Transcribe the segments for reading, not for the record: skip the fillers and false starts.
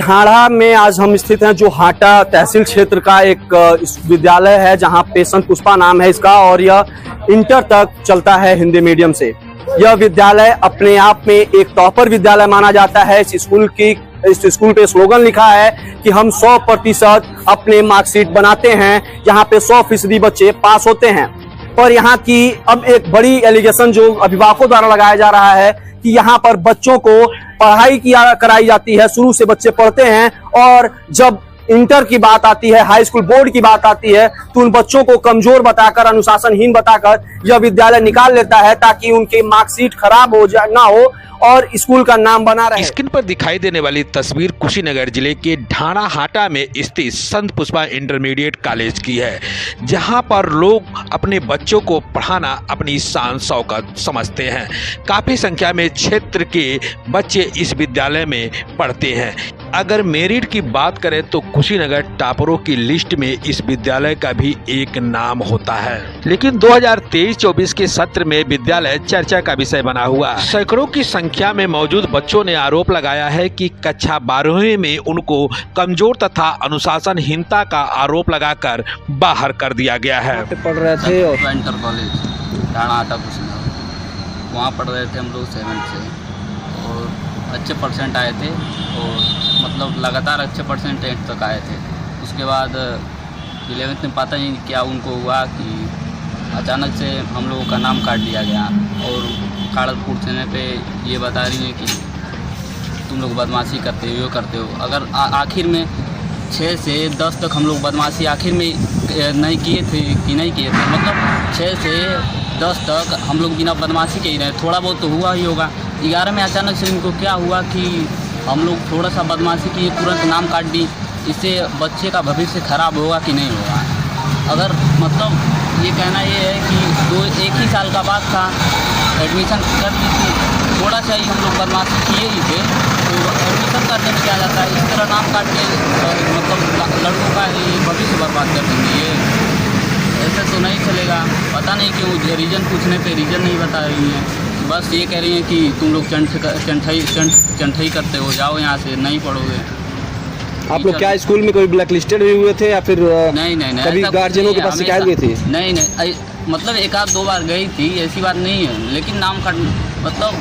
ढाढ़ा में आज हम स्थित हैं, जो हाटा तहसील क्षेत्र का एक विद्यालय है, जहां पे संत पुष्पा नाम है इसका, और यह इंटर तक चलता है हिंदी मीडियम से। यह विद्यालय अपने आप में एक टॉपर विद्यालय माना जाता है। इस स्कूल पे स्लोगन लिखा है कि हम 100% अपने मार्कशीट बनाते हैं, यहाँ पे 100% बच्चे पास होते हैं। और यहाँ की अब एक बड़ी एलिगेशन जो अभिभावकों द्वारा लगाया जा रहा है कि यहाँ पर बच्चों को पढ़ाई कराई जाती है, शुरू से बच्चे पढ़ते हैं, और जब इंटर की बात आती है, हाई स्कूल बोर्ड की बात आती है, तो उन बच्चों को कमजोर बताकर, अनुशासनहीन बताकर यह विद्यालय निकाल लेता है, ताकि उनकी मार्कशीट खराब हो जाए ना हो और स्कूल का नाम बना रहे। स्क्रीन पर दिखाई देने वाली तस्वीर कुशीनगर जिले के ढाणा हाटा में स्थित संत पुष्पा इंटरमीडिएट कॉलेज की है, जहां पर लोग अपने बच्चों को पढ़ाना अपनी शान शौकत समझते हैं। काफी संख्या में क्षेत्र के बच्चे इस विद्यालय में पढ़ते हैं। अगर मेरिट की बात करें तो कुशीनगर टॉपरों की लिस्ट में इस विद्यालय का भी एक नाम होता है। लेकिन 2023-24 के सत्र में विद्यालय चर्चा का विषय बना हुआ। सैकड़ों की संख्या में मौजूद बच्चों ने आरोप लगाया है कि कक्षा 12वीं में उनको कमजोर तथा अनुशासनहीनता का आरोप लगाकर बाहर कर दिया गया है। पढ़ रहे थे और इंटर कॉलेज ढाणा हाटा कुशीनगर, वहाँ पढ़ रहे थे हम लोग 7th से, और अच्छे परसेंट आए थे, और मतलब लगातार अच्छे परसेंट 8th तक आए थे। उसके बाद 11th में पता नहीं क्या उनको हुआ कि अचानक से हम लोगों का नाम काट दिया गया, और कागज पूछने पे ये बता रही है कि तुम लोग बदमाशी करते हो, ये करते हो। अगर आखिर में 6 से 10 तक हम लोग बदमाशी आखिर में नहीं किए थे कि नहीं किए थे, मतलब 6 से 10 तक हम लोग बिना बदमाशी के ही रहे। थोड़ा बहुत तो हुआ ही होगा। 11 में अचानक से इनको क्या हुआ कि हम लोग थोड़ा सा बदमाशी किए, तुरंत नाम काट दी। इससे बच्चे का भविष्य खराब होगा कि नहीं होगा। अगर मतलब ये कहना ये है कि एक ही साल का बाद था, एडमिशन कर दी थी, थोड़ा सा ही हम लोग बदमाशी किए ही थे, तो एडमिशन करने में क्या जाता है। इस तरह नाम काट के मतलब लड़कों का ही भविष्य बर्बाद कर देंगे। ये ऐसे तो नहीं चलेगा। पता नहीं क्यों रीज़न पूछने पे रीज़न नहीं बता रही हैं। बस ये कह रही हैं कि तुम लोग चंठाई करते हो, जाओ यहाँ से, नहीं पढ़ोगे। आप लोग क्या स्कूल में कोई ब्लैक लिस्टेड भी हुए थे या फिर नहीं कभी गार्जियनों के पास शिकायत गई थी? नहीं, मतलब 1-2 बार गई थी, ऐसी बात नहीं है। लेकिन नाम काट मतलब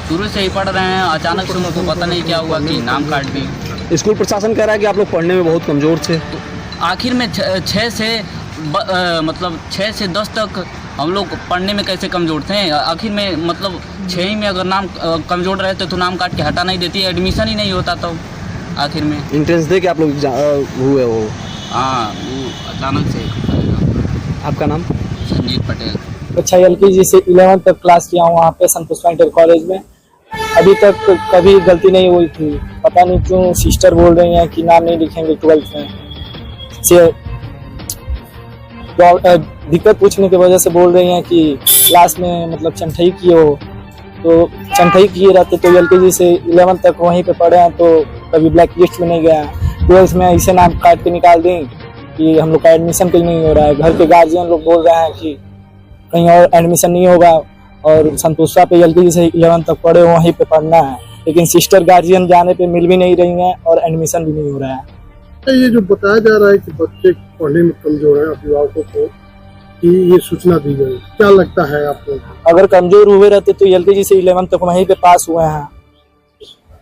शुरू से ही पढ़ रहे हैं, अचानक से उनको पता नहीं क्या हुआ कि नाम काट दी। स्कूल प्रशासन कह रहा है कि आप लोग पढ़ने में बहुत कमज़ोर थे। तो आखिर में 6 से 10 तक हम लोग पढ़ने में कैसे कमज़ोर थे। आखिर में मतलब 6 में अगर नाम कमज़ोर रहते तो नाम काट के हटा नहीं देती, एडमिशन ही नहीं होता। तो आखिर में एंट्रेंस दे के आप लोग हुए हो? हाँ, वो अचानक से। आपका नाम? संजीव पटेल। अच्छा, LKG से 11th तक क्लास किया हूँ वहाँ पे संत पुष्पा इंटर कॉलेज में। अभी तक कभी गलती नहीं हुई थी। पता नहीं क्यों सिस्टर बोल रही हैं कि नाम नहीं लिखेंगे 12th में। दिक्कत पूछने की वजह से बोल रही हैं कि क्लास में मतलब चंठाई किए हो, तो चंठाई किए रहते तो LKG से 11th तक वहीं पे पढ़े हैं, तो कभी ब्लैक लिस्ट में नहीं गया। 12th में ऐसे नाम काट के निकाल दें कि हम लोग का एडमिशन कहीं नहीं हो रहा है। घर के गार्जियन लोग बोल रहे हैं कि कहीं और एडमिशन नहीं होगा, और संत पुष्पा पे LKG से 11th तक पढ़े वहीं पे पढ़ना है। लेकिन सिस्टर गार्जियन जाने पे मिल भी नहीं रही हैं और एडमिशन भी नहीं हो रहा है। ये जो बताया जा रहा है कि बच्चे पढ़ने में कमजोर है, अभिभावकों को कि ये सूचना दी गई, क्या लगता है आपको? अगर कमजोर हुए रहते तो LKG से 11th तक वहीं पे पास हुए हैं।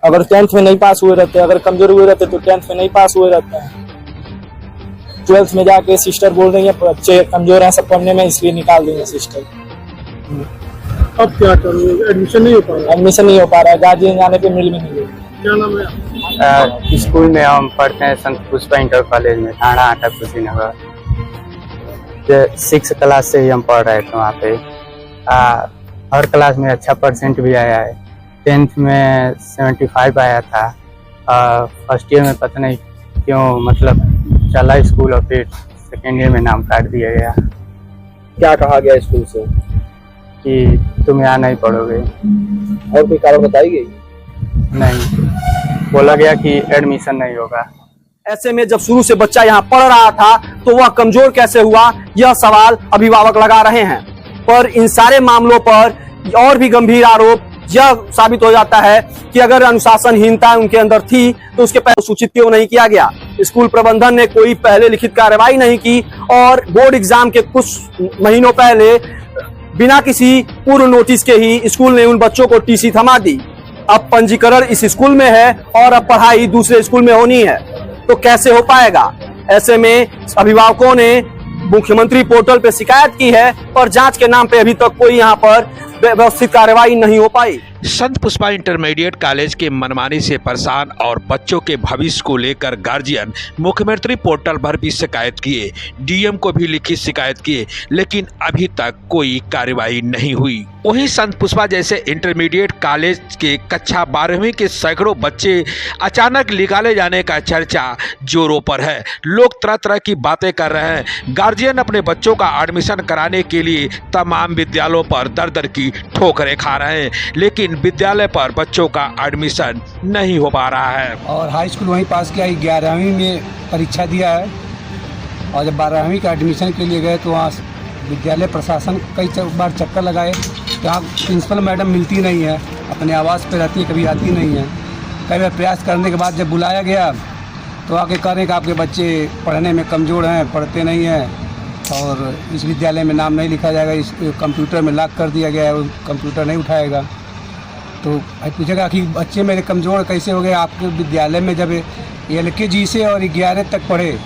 अगर 10th में नहीं पास हुए रहते, अगर कमजोर हुए रहते तो 10th में नहीं पास हुए रहते हैं। 12th में जाके सिस्टर बोल रही है बच्चे कमजोर हैं सब पढ़ने में, इसलिए निकाल देंगे सिस्टर। अब क्या करोगे? एडमिशन नहीं हो पा रहा? एडमिशन नहीं हो पा रहा है, गार्जियन जाने पे मिल भी नहीं रही। क्या नाम है? स्कूल में हम पढ़ते हैं संत पुष्पा इंटर कॉलेज में, ढाणा हाटा कुशीनगर। 6th क्लास से ही हम पढ़ रहे थे वहाँ पे। हर क्लास में अच्छा परसेंट भी आया है। 10th में 75 आया था। फर्स्ट ईयर में पता नहीं क्यों मतलब चला स्कूल, और फिर सेकेंड ईयर में नाम काट दिया गया। क्या कहा गया स्कूल से? कि तुम यहाँ नहीं पढ़ोगे। और कोई कारण बताई गई? नहीं, बोला गया कि एडमिशन नहीं होगा। ऐसे में जब शुरू से बच्चा यहाँ पढ़ रहा था तो वह कमजोर कैसे हुआ, यह सवाल अभिभावक लगा रहे हैं। पर इन सारे मामलों पर और भी गंभीर आरोप यह साबित हो जाता है कि अगर अनुशासनहीनता उनके अंदर थी तो उसके पहले सूचित क्यों नहीं किया गया। स्कूल प्रबंधन ने कोई पहले लिखित कार्रवाई नहीं की और बोर्ड एग्जाम के कुछ महीनों पहले बिना किसी पूर्व नोटिस के ही स्कूल ने उन बच्चों को टीसी थमा दी। अब पंजीकरण इस स्कूल में है और अब पढ़ाई दूसरे स्कूल में होनी है, तो कैसे हो पाएगा। ऐसे में अभिभावकों ने मुख्यमंत्री पोर्टल पे शिकायत की है और जांच के नाम पे अभी तक कोई यहाँ पर व्यवस्थित कार्रवाई नहीं हो पाई। संत पुष्पा इंटरमीडिएट कॉलेज के मनमानी से परेशान और बच्चों के भविष्य को लेकर गार्जियन मुख्यमंत्री पोर्टल पर भी शिकायत किए, डीएम को भी लिखित शिकायत किए, लेकिन अभी तक कोई कार्रवाई नहीं हुई। वहीं संत पुष्पा जैसे इंटरमीडिएट कॉलेज के कक्षा 12वीं के सैकड़ों बच्चे अचानक निकाले जाने का चर्चा जोरों पर है। लोग तरह तरह की बातें कर रहे हैं। गार्जियन अपने बच्चों का एडमिशन कराने के लिए तमाम विद्यालयों पर दर दर की ठोकरें खा रहे हैं, लेकिन विद्यालय पर बच्चों का एडमिशन नहीं हो पा रहा है। और हाई स्कूल वहीं पास किया, 11वीं में परीक्षा दिया है और जब 12वीं का एडमिशन के लिए गए तो वहाँ विद्यालय प्रशासन कई बार चक्कर लगाए। यहाँ प्रिंसिपल मैडम मिलती नहीं है, अपने आवास पे रहती है, कभी आती नहीं है। कई बार प्रयास करने के बाद जब बुलाया गया तो आके कह रहे कि आपके बच्चे पढ़ने में कमज़ोर हैं, पढ़ते नहीं हैं और इस विद्यालय में नाम नहीं लिखा जाएगा, इस कंप्यूटर में लॉक कर दिया गया है, कंप्यूटर नहीं उठाएगा। तो भाई पूछेगा कि बच्चे मेरे कमज़ोर कैसे हो गए। आपके विद्यालय में जब LKG से और 11 तक पढ़े,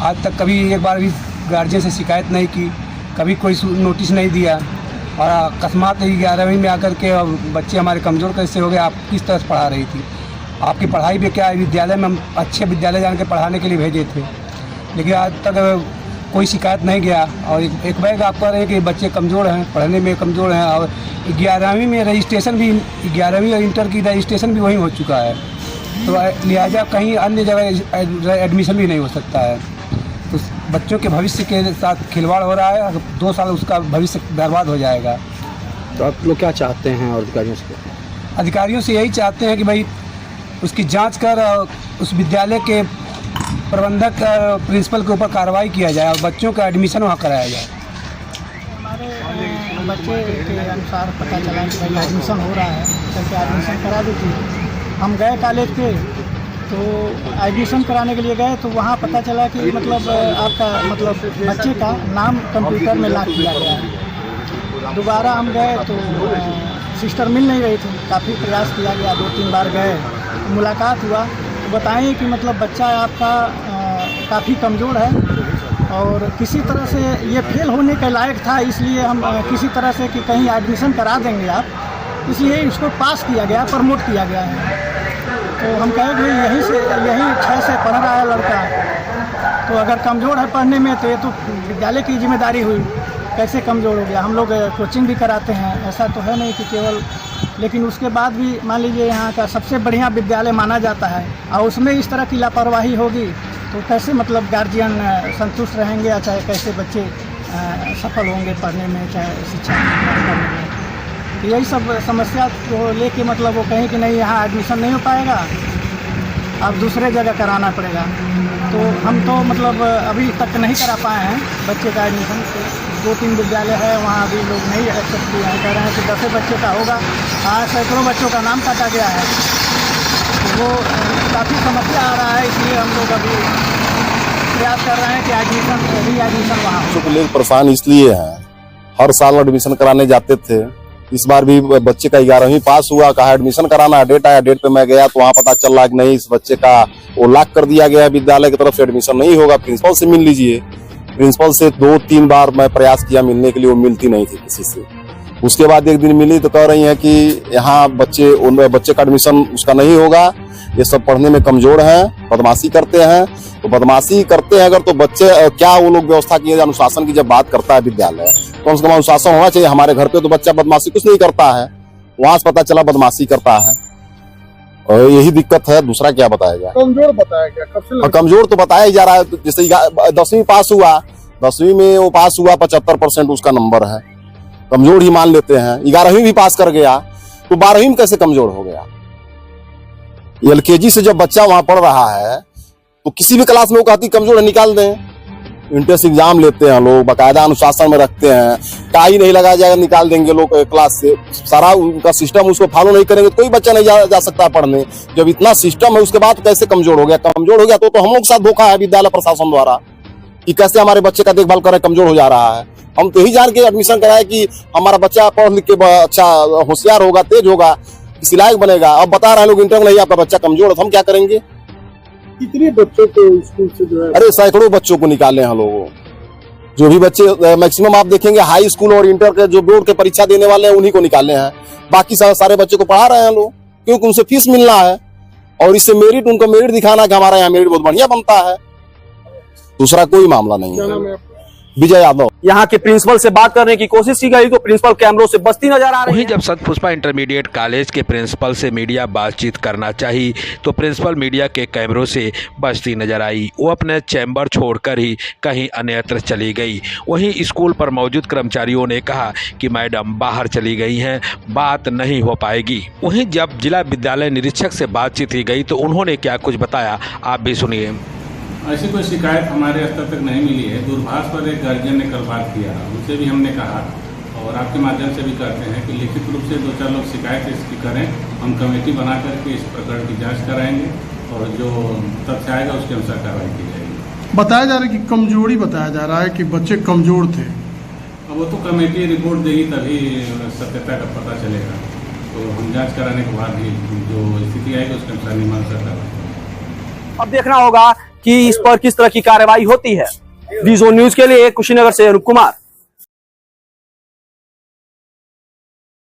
आज तक कभी एक बार भी गार्जियन से शिकायत नहीं की, कभी कोई नोटिस नहीं दिया और अकस्मात 11वीं में आकर के बच्चे हमारे कमज़ोर कैसे हो गए। आप किस तरह से पढ़ा रही थी, आपकी पढ़ाई भी क्या है। विद्यालय में हम अच्छे विद्यालय जान के पढ़ाने के लिए भेजे थे, लेकिन आज तक कोई शिकायत नहीं गया। और एक बैग आप कह रहे हैं कि बच्चे कमज़ोर हैं, पढ़ने में कमज़ोर हैं और 11वीं में रजिस्ट्रेशन भी, 11वीं और इंटर की रजिस्ट्रेशन भी वहीं हो चुका है, तो लिहाजा कहीं अन्य जगह एडमिशन भी नहीं हो सकता है। तो बच्चों के भविष्य के साथ खिलवाड़ हो रहा है, 2 साल उसका भविष्य बर्बाद हो जाएगा। तो आप लोग क्या चाहते हैं और अधिकारियों से? अधिकारियों से यही चाहते हैं कि भाई उसकी जांच कर उस विद्यालय के प्रबंधक प्रिंसिपल के ऊपर कार्रवाई किया जाए और बच्चों का एडमिशन वहाँ कराया जाए। हमारे बच्चे के अनुसार पता चला कि भाई एडमिशन हो रहा है, चल के एडमिशन करा दीजिए। हम गए कॉलेज पे तो एडमिशन कराने के लिए गए तो वहाँ पता चला कि मतलब आपका मतलब बच्चे का नाम कंप्यूटर में लॉक किया गया है। दोबारा हम गए तो सिस्टर मिल नहीं रही थी, काफ़ी प्रयास किया गया, 2-3 बार गए, मुलाकात हुआ तो बताएं कि मतलब बच्चा आपका काफ़ी कमज़ोर है और किसी तरह से ये फेल होने के लायक था, इसलिए हम किसी तरह से कि कहीं एडमिशन करा देंगे आप, इसलिए इसको पास किया गया, प्रमोट किया गया है। तो हम कहें कि यहीं 6 से पढ़ रहा है लड़का, तो अगर कमज़ोर है पढ़ने में तो ये तो विद्यालय की जिम्मेदारी हुई, कैसे कमज़ोर हो गया। हम लोग कोचिंग भी कराते हैं, ऐसा तो है नहीं कि केवल, लेकिन उसके बाद भी मान लीजिए यहाँ का सबसे बढ़िया विद्यालय माना जाता है और उसमें इस तरह की लापरवाही होगी तो कैसे मतलब गार्जियन संतुष्ट रहेंगे, चाहे कैसे बच्चे सफल होंगे पढ़ने में, चाहे शिक्षा करने में। तो यही सब समस्या को लेके मतलब वो कहें कि नहीं यहाँ एडमिशन नहीं हो पाएगा, अब दूसरे जगह कराना पड़ेगा। तो हम तो मतलब अभी तक नहीं करा पाए हैं बच्चे का एडमिशन। 2-3 विद्यालय है वहाँ अभी लोग नहीं एक्सेप्ट किए हैं, कह रहे हैं कि 10 बच्चे का होगा। हाँ, सैकड़ों बच्चों का नाम काटा गया है, तो वो काफ़ी समस्या आ रहा है, इसलिए हम लोग अभी प्रयास कर रहे हैं कि री-एडमिशन वहाँ बच्चों को लेकर परेशान इसलिए हैं, हर साल एडमिशन कराने जाते थे, इस बार भी बच्चे का 11वीं पास हुआ, कहा एडमिशन कराना, डेट आया, डेट पे मैं गया तो वहाँ पता चल रहा कि नहीं, इस बच्चे का वो लॉक कर दिया गया है, विद्यालय की तरफ से एडमिशन नहीं होगा, प्रिंसिपल से मिल लीजिए। प्रिंसिपल से 2-3 बार मैं प्रयास किया मिलने के लिए, वो मिलती नहीं थी किसी से। उसके बाद एक दिन मिली तो कह रही है कि यहाँ बच्चे का एडमिशन उसका नहीं होगा, ये सब पढ़ने में कमजोर हैं, बदमाशी करते हैं। तो बदमाशी करते हैं अगर, तो बच्चे क्या वो लोग व्यवस्था की है, अनुशासन की जब बात करता है विद्यालय, कम से कम अनुशासन होना चाहिए। हमारे घर पे तो बच्चा बदमाशी कुछ नहीं करता है, वहां से पता चला बदमाशी करता है, और यही दिक्कत है, दूसरा क्या बताया जाए। कमजोर बताया गया, कब से कमजोर तो बताया ही जा रहा है। जैसे 10वीं पास हुआ, 10वीं में वो पास हुआ, 75% उसका नंबर है, कमजोर ही मान लेते हैं। 11वीं भी पास कर गया तो 12वीं में कैसे कमजोर हो गया। LKG से जब बच्चा वहां पढ़ रहा है तो किसी भी क्लास में वो कहती कमजोर है, निकाल दें, इंट्रेंस एग्जाम लेते हैं लोग, बाकायदा अनुशासन में रखते हैं, टाई नहीं लगाया जाएगा निकाल देंगे लोग क्लास से, सारा उनका सिस्टम उसको फॉलो नहीं करेंगे तो कोई बच्चा नहीं जा सकता पढ़ने। जब इतना सिस्टम है उसके बाद कैसे कमजोर हो गया? कमजोर हो गया तो हम लोग के साथ धोखा है विद्यालय प्रशासन द्वारा कि कैसे हमारे बच्चे का देखभाल कर रहे, कमजोर हो जा रहा है। हम तो यही जान के एडमिशन कराए कि हमारा बच्चा पढ़ लिख के अच्छा होशियार होगा, तेज होगा, किसी लायक बनेगा। अब बता रहे हैं लोग इंटर नहीं, आपका बच्चा कमजोर है, तो हम क्या करेंगे? कितने बच्चों को स्कूल से जो है? अरे सैकड़ों बच्चों को निकाले हैं लोगों। जो भी बच्चे मैक्सिमम आप देखेंगे हाई स्कूल और इंटर के जो बोर्ड के परीक्षा देने वाले हैं उन्हीं को निकाले हैं। बाकी सारे बच्चे को पढ़ा रहे हैं लोग, क्योंकि उनसे फीस मिलना है और इससे मेरिट, उनको मेरिट दिखाना कि हमारा यहाँ मेरिट बहुत बढ़िया बनता है। दूसरा कोई मामला नहीं क्या नाम है। है आपका? विजय यादव। यहाँ के प्रिंसिपल से बात करने की कोशिश की गई तो प्रिंसिपल कैमरों से बचती नजर आ रही वहीं है। जब संत पुष्पा इंटरमीडिएट कॉलेज के प्रिंसिपल से मीडिया बातचीत करना चाही तो प्रिंसिपल मीडिया के कैमरों से बचती नजर आई। वो अपने चैम्बर छोड़कर ही कहीं अन्यत्र चली गई। वहीं स्कूल पर मौजूद कर्मचारियों ने कहा कि मैडम बाहर चली गई हैं, बात नहीं हो पाएगी। वहीं जब जिला विद्यालय निरीक्षक से बातचीत की गई तो उन्होंने क्या कुछ बताया, आप भी सुनिए। ऐसी कोई शिकायत हमारे स्तर तक नहीं मिली है। दूरभाष पर एक गार्जियन ने कल बात किया, उनसे भी हमने कहा और आपके माध्यम से भी कहते हैं कि लिखित रूप से 2-4 लोग शिकायत इसकी करें, हम कमेटी बना करके इस प्रकरण की जांच कराएंगे और जो तथ्य आएगा उसके अनुसार कार्रवाई की जाएगी। बताया जा रहा है कि कमजोरी बताया जा रहा है कि बच्चे कमजोर थे। अब वो तो कमेटी रिपोर्ट देगी तभी सत्यता का पता चलेगा। तो हम जाँच कराने के बाद ही जो स्थिति आएगी उसके अनुसार नियमानुसार कार्रवाई। अब देखना होगा कि इस पर किस तरह की कार्रवाई होती है। विजन न्यूज के लिए कुशीनगर से अनुप कुमार।